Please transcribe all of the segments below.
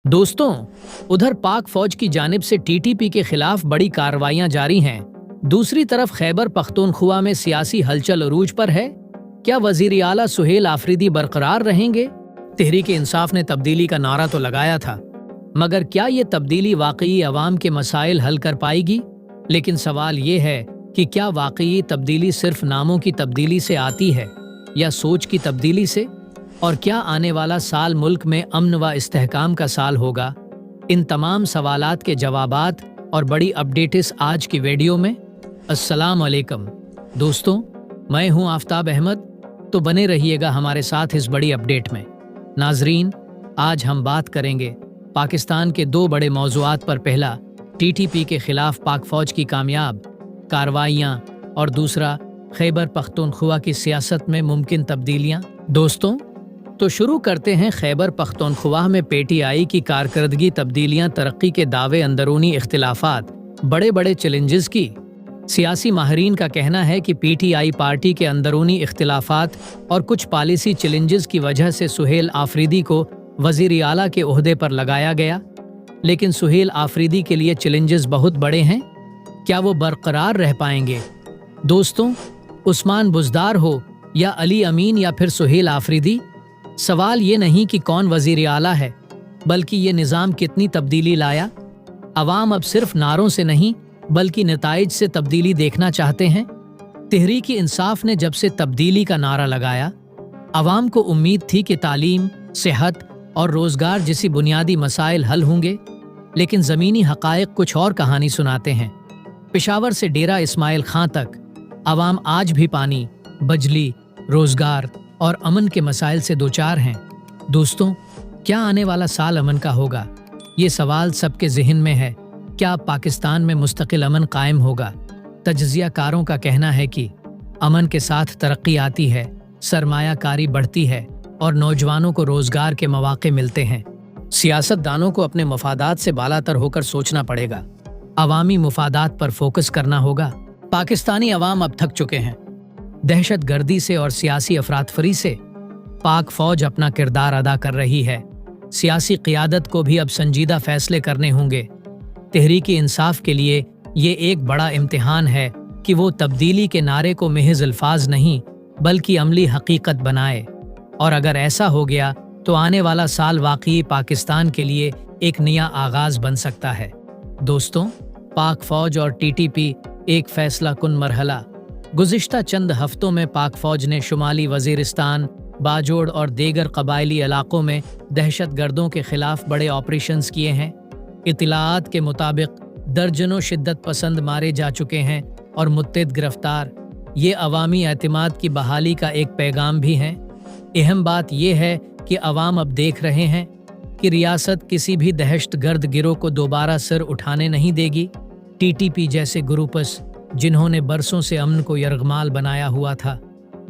दोस्तों, उधर पाक फौज की जानिब से टीटीपी के खिलाफ बड़ी कार्रवाइयां जारी हैं। दूसरी तरफ खैबर पख्तूनख्वा में सियासी हलचल अरूज पर है। क्या वजीर आला सुहेल आफरीदी बरकरार रहेंगे? तहरीक इंसाफ ने तब्दीली का नारा तो लगाया था, मगर क्या ये तब्दीली वाकई अवाम के मसाइल हल कर पाएगी? लेकिन सवाल ये है कि क्या वाकई तब्दीली सिर्फ नामों की तब्दीली से आती है या सोच की तब्दीली से? और क्या आने वाला साल मुल्क में अमन व इस्तेहकाम का साल होगा? इन तमाम सवालात के जवाबात और बड़ी अपडेट्स आज की वीडियो में। अस्सलाम वालेकुम दोस्तों, मैं हूं आफ्ताब अहमद, तो बने रहिएगा हमारे साथ इस बड़ी अपडेट में। नाजरीन, आज हम बात करेंगे पाकिस्तान के दो बड़े मौज़ूआत पर। पहला, टीटीपी के खिलाफ पाक फौज की कामयाब कार्रवाइयाँ, और दूसरा, खैबर पख्तूनख्वा की सियासत में मुमकिन तब्दीलियाँ। दोस्तों, तो शुरू करते हैं खैबर पख्तूनख्वा में पीटीआई की कारकर्दगी, तब्दीलियां, तरक्की के दावे, अंदरूनी इख्तिलाफात, बड़े बड़े चैलेंजेस की। सियासी माहरीन का कहना है कि पीटीआई पार्टी के अंदरूनी इख्तिलाफात और कुछ पॉलिसी चैलेंजेस की वजह से सुहेल आफरीदी को वजीर आला के ओहदे पर लगाया गया। लेकिन सुहेल आफरीदी के लिए चैलेंजेस बहुत बड़े हैं। क्या वो बरकरार रह पाएंगे? दोस्तों, उस्मान बुज़दार हो या अली अमीन या फिर सुहेल आफरीदी, सवाल ये नहीं कि कौन वजीर आला है, बल्कि ये निज़ाम कितनी तब्दीली लाया। अवाम अब सिर्फ नारों से नहीं बल्कि नताइज से तब्दीली देखना चाहते हैं। तहरीक इंसाफ ने जब से तब्दीली का नारा लगाया, अवाम को उम्मीद थी कि तालीम, सेहत और रोज़गार जैसी बुनियादी मसाइल हल होंगे। लेकिन ज़मीनी हक़ाइक़ कुछ और कहानी सुनाते हैं। पेशावर से डेरा इस्माइल खां तक अवाम आज भी पानी, बिजली, रोज़गार और अमन के मसाइल से दोचार हैं। दोस्तों, क्या आने वाला साल अमन का होगा? ये सवाल सबके ज़हन में है। क्या पाकिस्तान में मुस्तकिल अमन कायम होगा? तज्ज़ियाकारों का कहना है कि अमन के साथ तरक्की आती है, सरमायाकारी बढ़ती है और नौजवानों को रोज़गार के मौक़े मिलते हैं। सियासतदानों को अपने मफादात से बालातर होकर सोचना पड़ेगा। अवामी मफादात पर फोकस करना होगा। पाकिस्तानी अवाम अब थक चुके हैं। दहशत गर्दी से और सियासी अफरातफरी से पाक फौज अपना किरदार अदा कर रही है। सियासी क़ियादत को भी अब संजीदा फैसले करने होंगे। तहरीक इंसाफ के लिए ये एक बड़ा इम्तिहान है कि वो तब्दीली के नारे को महज अल्फाज नहीं बल्कि अमली हकीकत बनाए। और अगर ऐसा हो गया तो आने वाला साल वाकई पाकिस्तान के लिए एक नया आगाज बन सकता है। दोस्तों, पाक फौज और टीटीपी एक फैसला कुन मरहला। गुज़िश्ता चंद हफ्तों में पाक फौज ने शुमाली वज़ीरिस्तान, बाजोड़ और दीगर कबायली इलाकों में दहशत गर्दों के खिलाफ बड़े ऑपरेशंस किए हैं। इत्तलाआत के मुताबिक दर्जनों शिद्दत पसंद मारे जा चुके हैं और मुत्तद गिरफ्तार। ये अवामी एतमाद की बहाली का एक पैगाम भी है। अहम बात यह है कि अवाम अब देख रहे हैं कि रियासत किसी भी दहशत गर्द गिरोह को दोबारा सिर उठाने नहीं देगी। टीटीपी जैसे ग्रुप्स, जिन्होंने बरसों से अमन को यरगमाल बनाया हुआ था,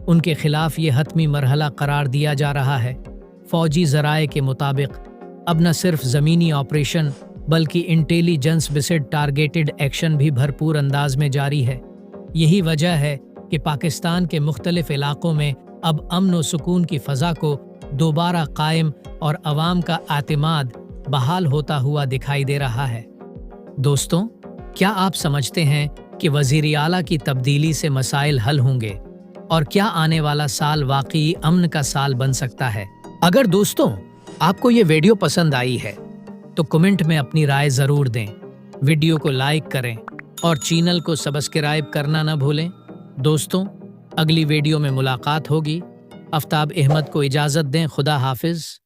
उनके खिलाफ ये हतमी मरहला करार दिया जा रहा है। फौजी ज़राए के मुताबिक अब न सिर्फ ज़मीनी ऑपरेशन बल्कि इंटेलिजेंस बेस्ड टारगेटेड एक्शन भी भरपूर अंदाज में जारी है। यही वजह है कि पाकिस्तान के मुख्तलिफ इलाकों में अब अमन व सुकून की फ़ज़ा को दोबारा कायम और अवाम का एतमाद बहाल होता हुआ दिखाई दे रहा है। दोस्तों, क्या आप समझते हैं कि वज़ीर आला की तब्दीली से मसाइल हल होंगे? और क्या आने वाला साल वाकई अमन का साल बन सकता है? अगर दोस्तों आपको ये वीडियो पसंद आई है तो कमेंट में अपनी राय ज़रूर दें, वीडियो को लाइक करें और चैनल को सब्सक्राइब करना न भूलें। दोस्तों, अगली वीडियो में मुलाकात होगी। आफ्ताब अहमद को इजाज़त दें। खुदा हाफिज़।